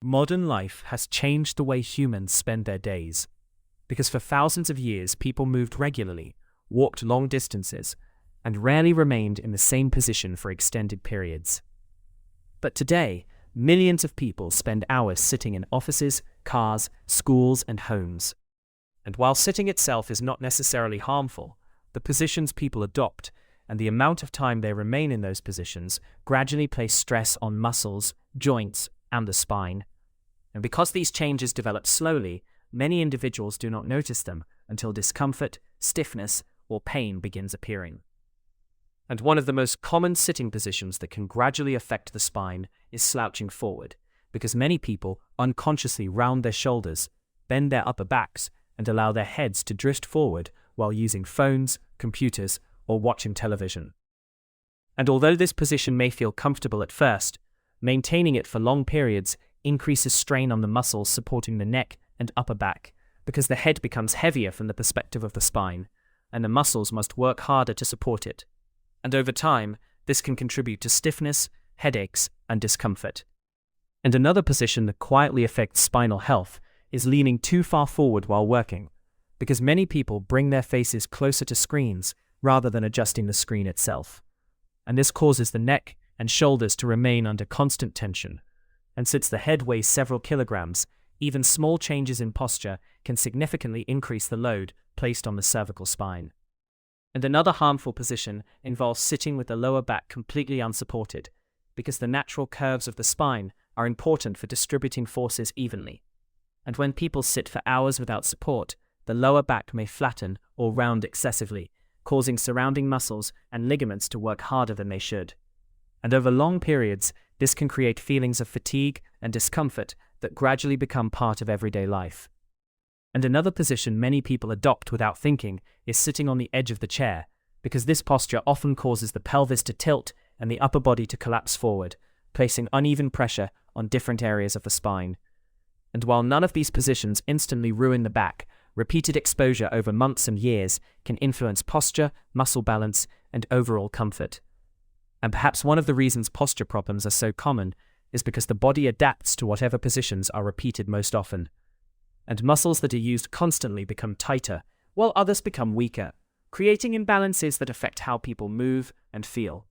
Modern life has changed the way humans spend their days, because for thousands of years people moved regularly, walked long distances, and rarely remained in the same position for extended periods. But today, millions of people spend hours sitting in offices, cars, schools, and homes. And while sitting itself is not necessarily harmful, the positions people adopt and the amount of time they remain in those positions gradually place stress on muscles, joints, and the spine. And because these changes develop slowly, many individuals do not notice them until discomfort, stiffness, or pain begins appearing. And one of the most common sitting positions that can gradually affect the spine is slouching forward, because many people unconsciously round their shoulders, bend their upper backs, and allow their heads to drift forward while using phones, computers, or watching television. And although this position may feel comfortable at first, maintaining it for long periods increases strain on the muscles supporting the neck and upper back, because the head becomes heavier from the perspective of the spine, and the muscles must work harder to support it. And over time, this can contribute to stiffness, headaches, and discomfort. And another position that quietly affects spinal health is leaning too far forward while working, because many people bring their faces closer to screens rather than adjusting the screen itself. And this causes the neck and shoulders to remain under constant tension. And since the head weighs several kilograms, even small changes in posture can significantly increase the load placed on the cervical spine. And another harmful position involves sitting with the lower back completely unsupported, because the natural curves of the spine are important for distributing forces evenly. And when people sit for hours without support, the lower back may flatten or round excessively, causing surrounding muscles and ligaments to work harder than they should. And over long periods, this can create feelings of fatigue and discomfort that gradually become part of everyday life. And another position many people adopt without thinking is sitting on the edge of the chair, because this posture often causes the pelvis to tilt and the upper body to collapse forward, placing uneven pressure on different areas of the spine. And while none of these positions instantly ruin the back, repeated exposure over months and years can influence posture, muscle balance, and overall comfort. And perhaps one of the reasons posture problems are so common is because the body adapts to whatever positions are repeated most often. And muscles that are used constantly become tighter, while others become weaker, creating imbalances that affect how people move and feel.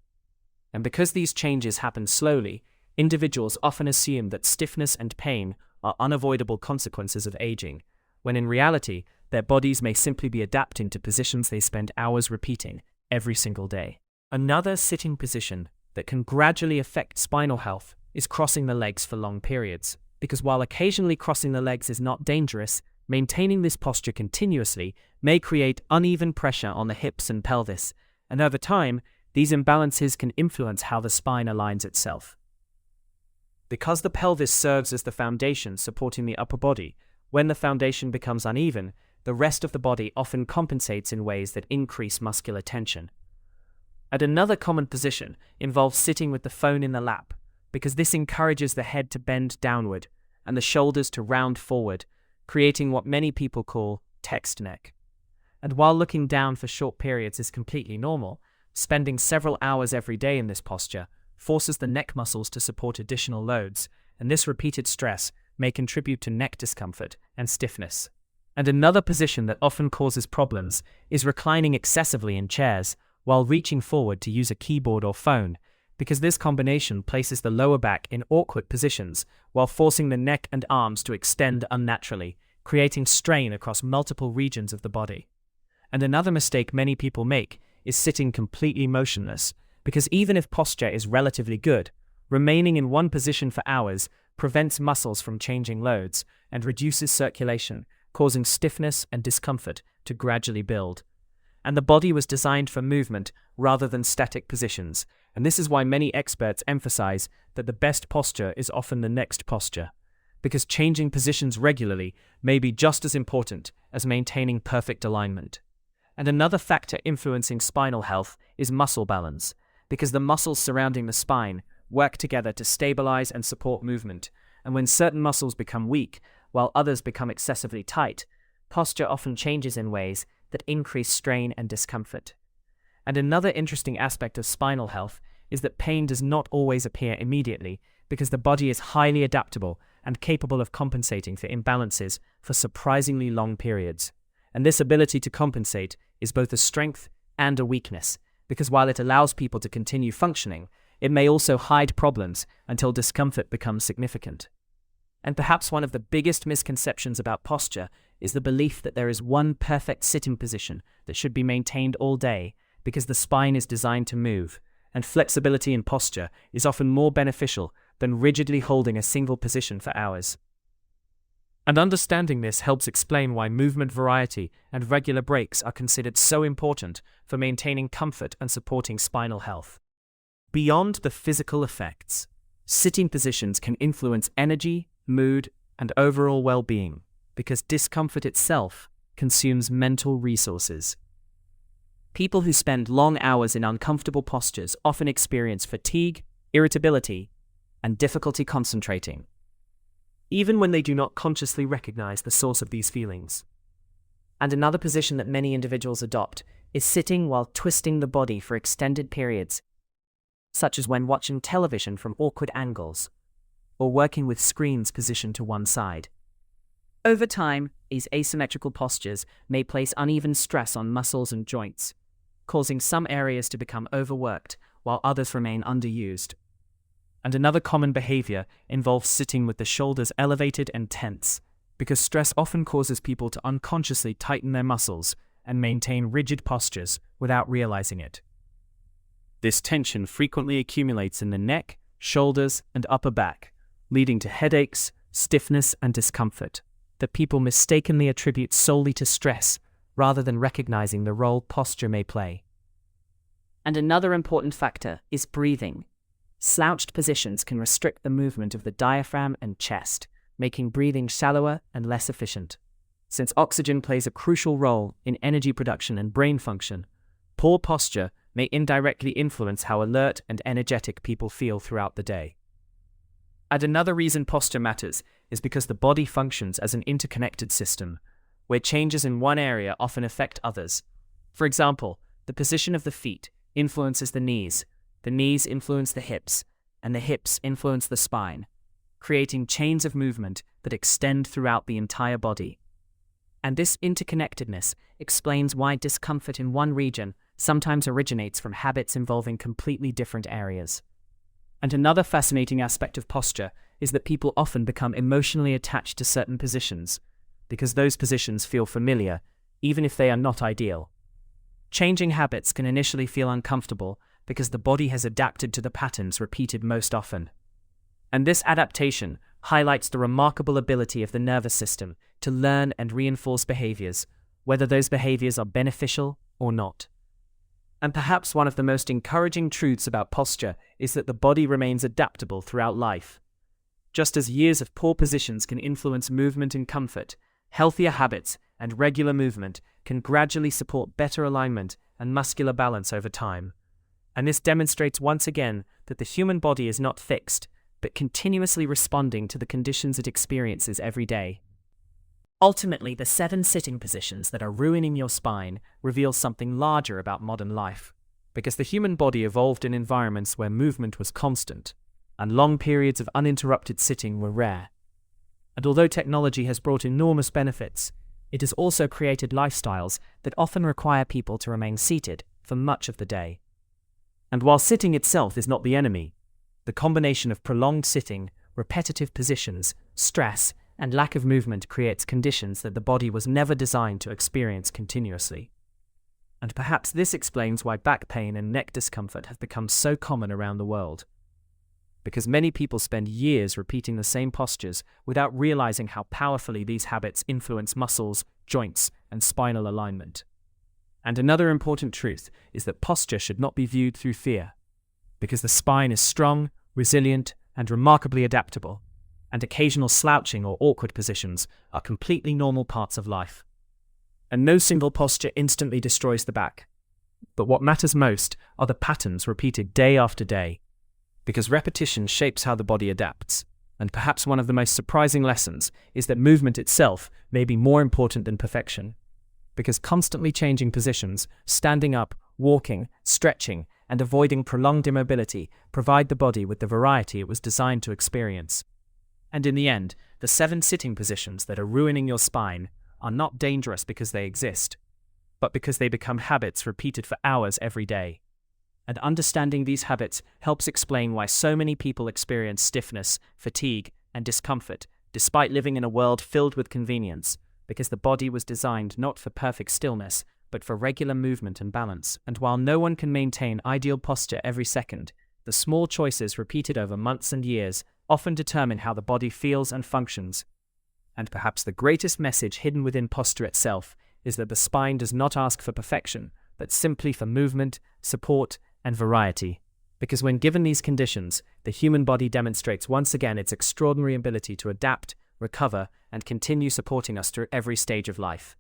And because these changes happen slowly, individuals often assume that stiffness and pain are unavoidable consequences of aging, when in reality, their bodies may simply be adapting to positions they spend hours repeating every single day. Another sitting position that can gradually affect spinal health is crossing the legs for long periods, because while occasionally crossing the legs is not dangerous, maintaining this posture continuously may create uneven pressure on the hips and pelvis, and over time, these imbalances can influence how the spine aligns itself. Because the pelvis serves as the foundation supporting the upper body, when the foundation becomes uneven, the rest of the body often compensates in ways that increase muscular tension. And another common position involves sitting with the phone in the lap, because this encourages the head to bend downward and the shoulders to round forward, creating what many people call text neck. And while looking down for short periods is completely normal, spending several hours every day in this posture forces the neck muscles to support additional loads, and this repeated stress may contribute to neck discomfort and stiffness. And another position that often causes problems is reclining excessively in chairs while reaching forward to use a keyboard or phone, because this combination places the lower back in awkward positions while forcing the neck and arms to extend unnaturally, creating strain across multiple regions of the body. And another mistake many people make is sitting completely motionless, because even if posture is relatively good, remaining in one position for hours prevents muscles from changing loads and reduces circulation, causing stiffness and discomfort to gradually build. And the body was designed for movement rather than static positions, and this is why many experts emphasize that the best posture is often the next posture, because changing positions regularly may be just as important as maintaining perfect alignment. And another factor influencing spinal health is muscle balance, because the muscles surrounding the spine work together to stabilize and support movement, and when certain muscles become weak, while others become excessively tight, posture often changes in ways that increase strain and discomfort. And another interesting aspect of spinal health is that pain does not always appear immediately, because the body is highly adaptable and capable of compensating for imbalances for surprisingly long periods. And this ability to compensate is both a strength and a weakness, because while it allows people to continue functioning, it may also hide problems until discomfort becomes significant. And perhaps one of the biggest misconceptions about posture is the belief that there is one perfect sitting position that should be maintained all day because the spine is designed to move, and flexibility in posture is often more beneficial than rigidly holding a single position for hours. And understanding this helps explain why movement variety and regular breaks are considered so important for maintaining comfort and supporting spinal health. Beyond the physical effects, sitting positions can influence energy, mood, and overall well-being, because discomfort itself consumes mental resources. People who spend long hours in uncomfortable postures often experience fatigue, irritability, and difficulty concentrating, even when they do not consciously recognize the source of these feelings. And another position that many individuals adopt is sitting while twisting the body for extended periods, such as when watching television from awkward angles, or working with screens positioned to one side. Over time, these asymmetrical postures may place uneven stress on muscles and joints, causing some areas to become overworked while others remain underused. And another common behavior involves sitting with the shoulders elevated and tense, because stress often causes people to unconsciously tighten their muscles and maintain rigid postures without realizing it. This tension frequently accumulates in the neck, shoulders, and upper back, leading to headaches, stiffness, and discomfort that people mistakenly attribute solely to stress rather than recognizing the role posture may play. And another important factor is breathing. Slouched positions can restrict the movement of the diaphragm and chest, making breathing shallower and less efficient. Since oxygen plays a crucial role in energy production and brain function, poor posture may indirectly influence how alert and energetic people feel throughout the day. And another reason posture matters is because the body functions as an interconnected system, where changes in one area often affect others. For example, the position of the feet influences the knees influence the hips, and the hips influence the spine, creating chains of movement that extend throughout the entire body. And this interconnectedness explains why discomfort in one region sometimes originates from habits involving completely different areas. And another fascinating aspect of posture is that people often become emotionally attached to certain positions, because those positions feel familiar, even if they are not ideal. Changing habits can initially feel uncomfortable because the body has adapted to the patterns repeated most often. And this adaptation highlights the remarkable ability of the nervous system to learn and reinforce behaviors, whether those behaviors are beneficial or not. And perhaps one of the most encouraging truths about posture is that the body remains adaptable throughout life. Just as years of poor positions can influence movement and comfort, healthier habits and regular movement can gradually support better alignment and muscular balance over time. And this demonstrates once again that the human body is not fixed, but continuously responding to the conditions it experiences every day. Ultimately, the 7 sitting positions that are ruining your spine reveal something larger about modern life, because the human body evolved in environments where movement was constant, and long periods of uninterrupted sitting were rare. And although technology has brought enormous benefits, it has also created lifestyles that often require people to remain seated for much of the day. And while sitting itself is not the enemy, the combination of prolonged sitting, repetitive positions, stress, and lack of movement creates conditions that the body was never designed to experience continuously. And perhaps this explains why back pain and neck discomfort have become so common around the world. Because many people spend years repeating the same postures without realizing how powerfully these habits influence muscles, joints, and spinal alignment. And another important truth is that posture should not be viewed through fear, because the spine is strong, resilient, and remarkably adaptable, and occasional slouching or awkward positions are completely normal parts of life. And no single posture instantly destroys the back. But what matters most are the patterns repeated day after day, because repetition shapes how the body adapts. And perhaps one of the most surprising lessons is that movement itself may be more important than perfection, because constantly changing positions, standing up, walking, stretching, and avoiding prolonged immobility provide the body with the variety it was designed to experience. And in the end, the 7 sitting positions that are ruining your spine are not dangerous because they exist, but because they become habits repeated for hours every day. And understanding these habits helps explain why so many people experience stiffness, fatigue, and discomfort, despite living in a world filled with convenience, because the body was designed not for perfect stillness, but for regular movement and balance. And while no one can maintain ideal posture every second, the small choices repeated over months and years often determine how the body feels and functions. And perhaps the greatest message hidden within posture itself is that the spine does not ask for perfection, but simply for movement, support, and variety. Because when given these conditions, the human body demonstrates once again its extraordinary ability to adapt, recover, and continue supporting us through every stage of life.